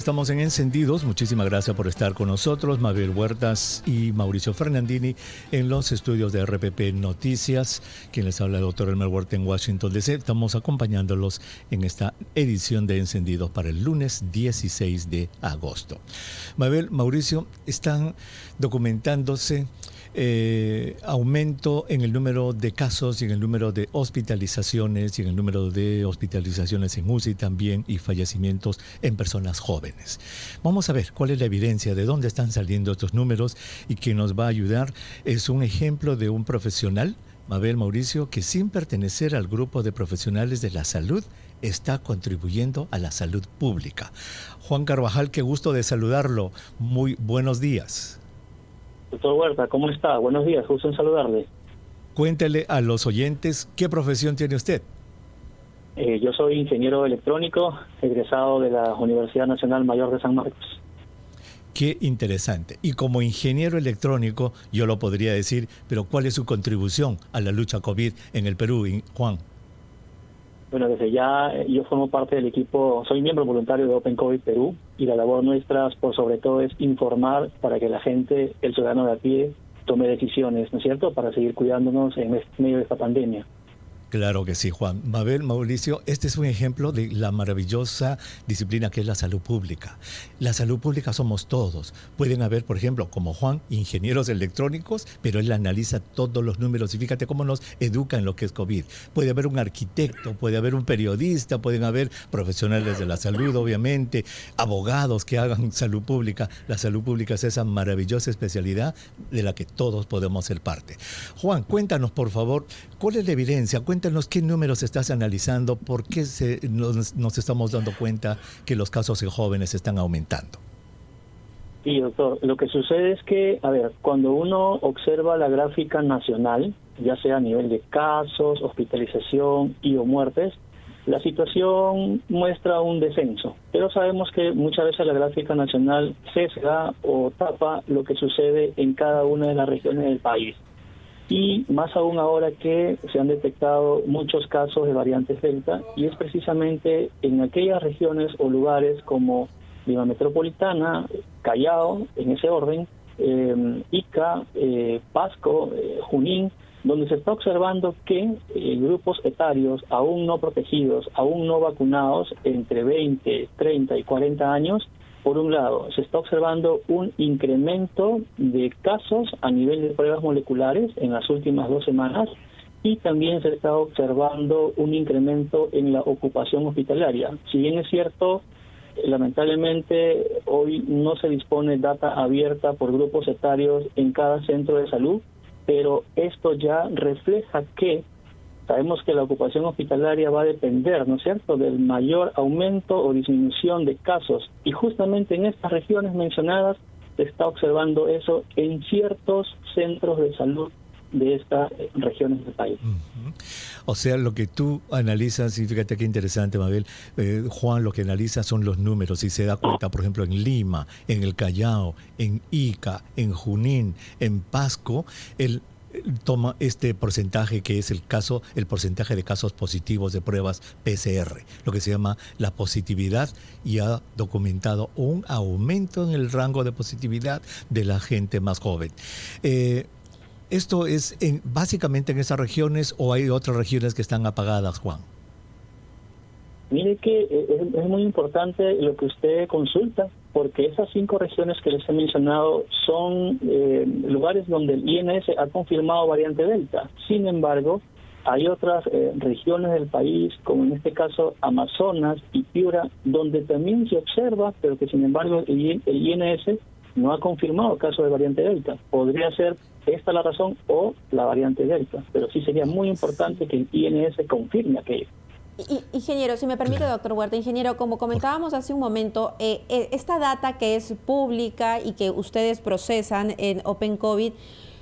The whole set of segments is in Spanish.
Estamos en Encendidos, muchísimas gracias por estar con nosotros, Mabel Huertas y Mauricio Fernandini en los estudios de RPP Noticias, quien les habla el doctor Elmer Huerta en Washington DC. Estamos acompañándolos en esta edición de Encendidos para el lunes 16 de agosto. Mabel, Mauricio, están documentándose aumento en el número de casos y en el número de hospitalizaciones y en el número de hospitalizaciones en UCI también y fallecimientos en personas jóvenes. Vamos a ver cuál es la evidencia, de dónde están saliendo estos números, y quien nos va a ayudar es un ejemplo de un profesional, Mabel, Mauricio, que sin pertenecer al grupo de profesionales de la salud está contribuyendo a la salud pública. Juan Carvajal, qué gusto de saludarlo. Muy buenos días. Doctor Huerta, ¿cómo está? Buenos días, gusto en saludarle. Cuéntele a los oyentes, ¿qué profesión tiene usted? Yo soy ingeniero electrónico, egresado de la Universidad Nacional Mayor de San Marcos. Qué interesante. Y como ingeniero electrónico, yo lo podría decir, pero ¿cuál es su contribución a la lucha COVID en el Perú, Juan? Bueno, desde ya yo formo parte del equipo, soy miembro voluntario de Open COVID Perú, y la labor nuestra, por sobre todo, es informar para que la gente, el ciudadano de a pie, tome decisiones, ¿no es cierto?, para seguir cuidándonos en medio de esta pandemia. Claro que sí, Juan. Mabel, Mauricio, este es un ejemplo de la maravillosa disciplina que es la salud pública. La salud pública somos todos. Pueden haber, por ejemplo, como Juan, ingenieros electrónicos, pero él analiza todos los números y fíjate cómo nos educa en lo que es COVID. Puede haber un arquitecto, puede haber un periodista, pueden haber profesionales de la salud, obviamente, abogados que hagan salud pública. La salud pública es esa maravillosa especialidad de la que todos podemos ser parte. Juan, cuéntanos, por favor, ¿cuál es la evidencia? Cuéntanos qué números estás analizando, por qué nos estamos dando cuenta que los casos en jóvenes están aumentando. Sí, doctor, lo que sucede es que, cuando uno observa la gráfica nacional, ya sea a nivel de casos, hospitalización y o muertes, la situación muestra un descenso. Pero sabemos que muchas veces la gráfica nacional sesga o tapa lo que sucede en cada una de las regiones del país. Y más aún ahora que se han detectado muchos casos de variantes Delta, y es precisamente en aquellas regiones o lugares como Lima Metropolitana, Callao, en ese orden, Ica, Pasco, Junín, donde se está observando que grupos etarios aún no protegidos, aún no vacunados, entre 20, 30 y 40 años, por un lado, se está observando un incremento de casos a nivel de pruebas moleculares en las últimas 2 semanas, y también se está observando un incremento en la ocupación hospitalaria. Si bien es cierto, lamentablemente hoy no se dispone de data abierta por grupos etarios en cada centro de salud, pero esto ya refleja que sabemos que la ocupación hospitalaria va a depender, ¿no es cierto?, del mayor aumento o disminución de casos. Y justamente en estas regiones mencionadas se está observando eso en ciertos centros de salud de estas regiones del país. O sea, lo que tú analizas, y fíjate qué interesante, Mabel, Juan, lo que analiza son los números y se da cuenta, por ejemplo, en Lima, en el Callao, en Ica, en Junín, en Pasco, toma este porcentaje que es el porcentaje de casos positivos de pruebas PCR, lo que se llama la positividad, y ha documentado un aumento en el rango de positividad de la gente más joven. ¿Esto es básicamente en esas regiones o hay otras regiones que están apagadas, Juan? Mire que es muy importante lo que usted consulta, porque esas 5 regiones que les he mencionado son lugares donde el INS ha confirmado variante Delta. Sin embargo, hay otras regiones del país, como en este caso Amazonas y Piura, donde también se observa, pero que sin embargo el INS no ha confirmado caso de variante Delta. Podría ser esta la razón o la variante Delta, pero sí sería muy importante que el INS confirme aquello. Ingeniero, si me permite, doctor Huerta, ingeniero, como comentábamos hace un momento, esta data que es pública y que ustedes procesan en Open COVID,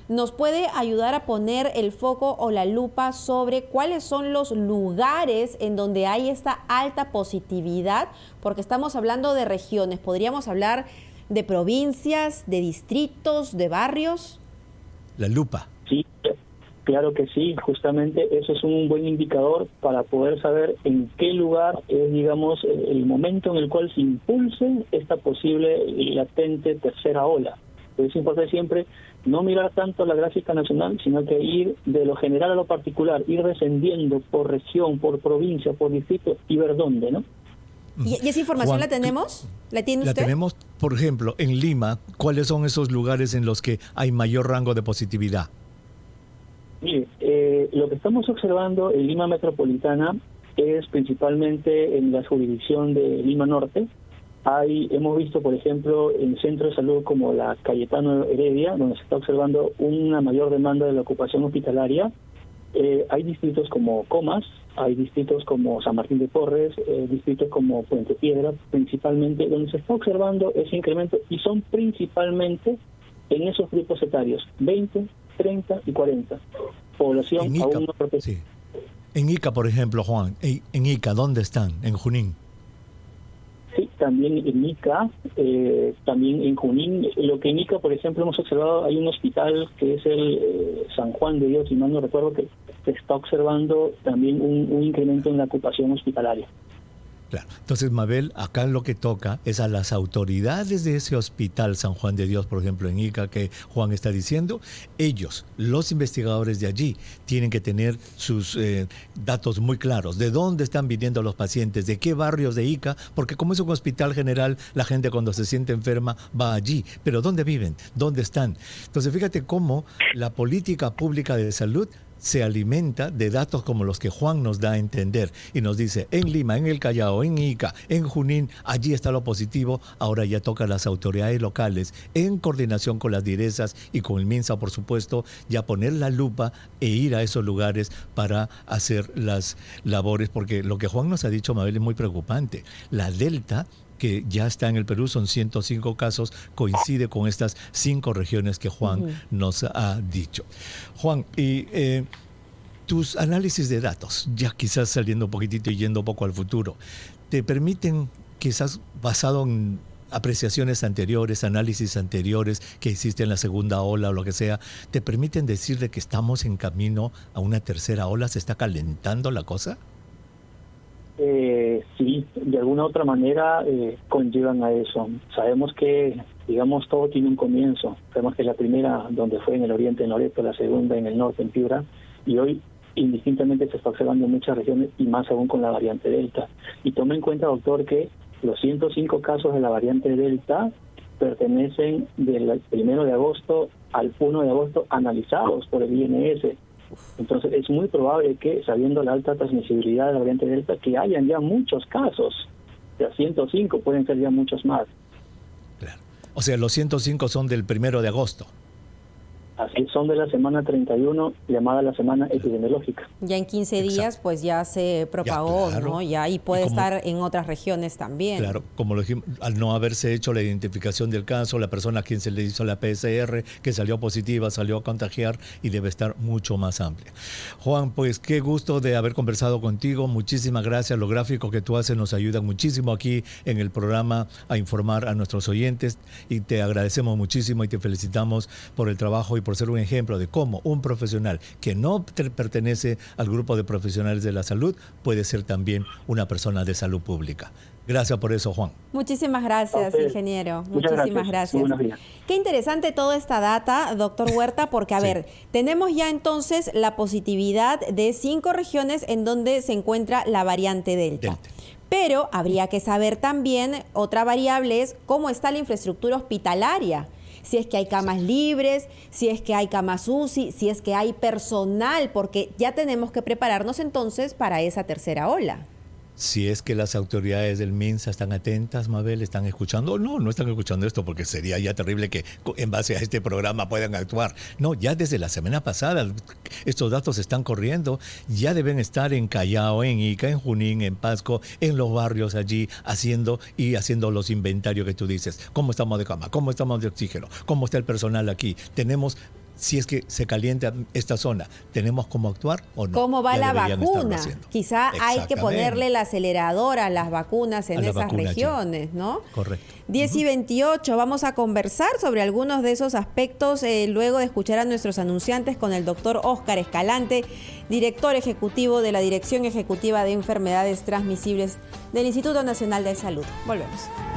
¿nos puede ayudar a poner el foco o la lupa sobre cuáles son los lugares en donde hay esta alta positividad? Porque estamos hablando de regiones, ¿podríamos hablar de provincias, de distritos, de barrios? La lupa. Sí, Claro que sí, justamente eso es un buen indicador para poder saber en qué lugar es, digamos, el momento en el cual se impulse esta posible y latente tercera ola. Es importante siempre no mirar tanto la gráfica nacional, sino que ir de lo general a lo particular, ir descendiendo por región, por provincia, por distrito y ver dónde, ¿no? ¿Y esa información Juan, la tenemos? ¿La tiene usted? La tenemos, por ejemplo, en Lima. ¿Cuáles son esos lugares en los que hay mayor rango de positividad? Mire, lo que estamos observando en Lima Metropolitana es principalmente en la jurisdicción de Lima Norte. Hemos visto, por ejemplo, en centros de salud como la Cayetano Heredia, donde se está observando una mayor demanda de la ocupación hospitalaria. Hay distritos como Comas, hay distritos como San Martín de Porres, distritos como Puente Piedra, principalmente, donde se está observando ese incremento, y son principalmente en esos grupos etarios, 20, 30 y 40. Población En Ica, aún no protegida. sí. En Ica, por ejemplo, Juan, en Ica, ¿dónde están? En Junín. Sí, también en Ica, también en Junín. Lo que en Ica, por ejemplo, hemos observado, hay un hospital que es el San Juan de Dios, si mal no recuerdo, que se está observando también un incremento en la ocupación hospitalaria. Claro. Entonces, Mabel, acá lo que toca es a las autoridades de ese hospital San Juan de Dios, por ejemplo, en Ica, que Juan está diciendo. Ellos, los investigadores de allí, tienen que tener sus datos muy claros. ¿De dónde están viniendo los pacientes? ¿De qué barrios de Ica? Porque como es un hospital general, la gente cuando se siente enferma va allí. Pero ¿dónde viven? ¿Dónde están? Entonces, fíjate cómo la política pública de salud se alimenta de datos como los que Juan nos da a entender y nos dice: en Lima, en el Callao, en Ica, en Junín, allí está lo positivo. Ahora ya toca a las autoridades locales, en coordinación con las direzas y con el MINSA, por supuesto, ya poner la lupa e ir a esos lugares para hacer las labores, porque lo que Juan nos ha dicho, Mabel, es muy preocupante. La Delta, que ya está en el Perú, son 105 casos, coincide con estas 5 regiones que Juan nos ha dicho. Juan, y tus análisis de datos, ya quizás saliendo un poquitito y yendo un poco al futuro, ¿te permiten, quizás basado en apreciaciones anteriores, análisis anteriores que hiciste en la segunda ola o lo que sea, te permiten decir de que estamos en camino a una tercera ola? ¿Se está calentando la cosa? Sí, de alguna otra manera conllevan a eso. Sabemos que, digamos, todo tiene un comienzo. Sabemos que la primera, donde fue en el oriente, en Loreto, la segunda en el norte, en Piura, y hoy indistintamente se está observando en muchas regiones, y más aún con la variante Delta. Y tome en cuenta, doctor, que los 105 casos de la variante Delta pertenecen del 1 de agosto al 1 de agosto analizados por el INS. Entonces es muy probable que, sabiendo la alta transmisibilidad de la variante Delta, que hayan ya muchos casos. O sea, 105 pueden ser ya muchos más. Claro. O sea, los 105 son del 1 de agosto. Así son de la semana 31, llamada la semana epidemiológica. Ya en 15 días, exacto, pues ya se propagó, ya, claro, ¿no? Ya, y puede estar en otras regiones también. Claro, como lo dijimos, al no haberse hecho la identificación del caso, la persona a quien se le hizo la PCR, que salió positiva, salió a contagiar, y debe estar mucho más amplia. Juan, pues qué gusto de haber conversado contigo. Muchísimas gracias. Los gráficos que tú haces nos ayudan muchísimo aquí en el programa a informar a nuestros oyentes, y te agradecemos muchísimo y te felicitamos por el trabajo y por ser un ejemplo de cómo un profesional que no pertenece al grupo de profesionales de la salud puede ser también una persona de salud pública. Gracias por eso, Juan. Muchísimas gracias, ingeniero. Muchísimas gracias. Buenos días. Qué interesante toda esta data, doctor Huerta, porque, a ver, tenemos ya entonces la positividad de 5 regiones en donde se encuentra la variante Delta. Pero habría que saber también, otra variable es cómo está la infraestructura hospitalaria. Si es que hay camas libres, si es que hay camas UCI, si es que hay personal, porque ya tenemos que prepararnos entonces para esa tercera ola. Si es que las autoridades del MINSA están atentas, Mabel, están escuchando. No están escuchando esto, porque sería ya terrible que en base a este programa puedan actuar. No, ya desde la semana pasada estos datos están corriendo. Ya deben estar en Callao, en Ica, en Junín, en Pasco, en los barrios allí, haciendo los inventarios que tú dices. ¿Cómo estamos de cama? ¿Cómo estamos de oxígeno? ¿Cómo está el personal aquí? Tenemos si es que se calienta esta zona, ¿tenemos cómo actuar o no? ¿Cómo va la vacuna? Quizá hay que ponerle el acelerador a las vacunas en esas regiones, ¿no? Correcto. 10:28, vamos a conversar sobre algunos de esos aspectos luego de escuchar a nuestros anunciantes con el doctor Óscar Escalante, director ejecutivo de la Dirección Ejecutiva de Enfermedades Transmisibles del Instituto Nacional de Salud. Volvemos.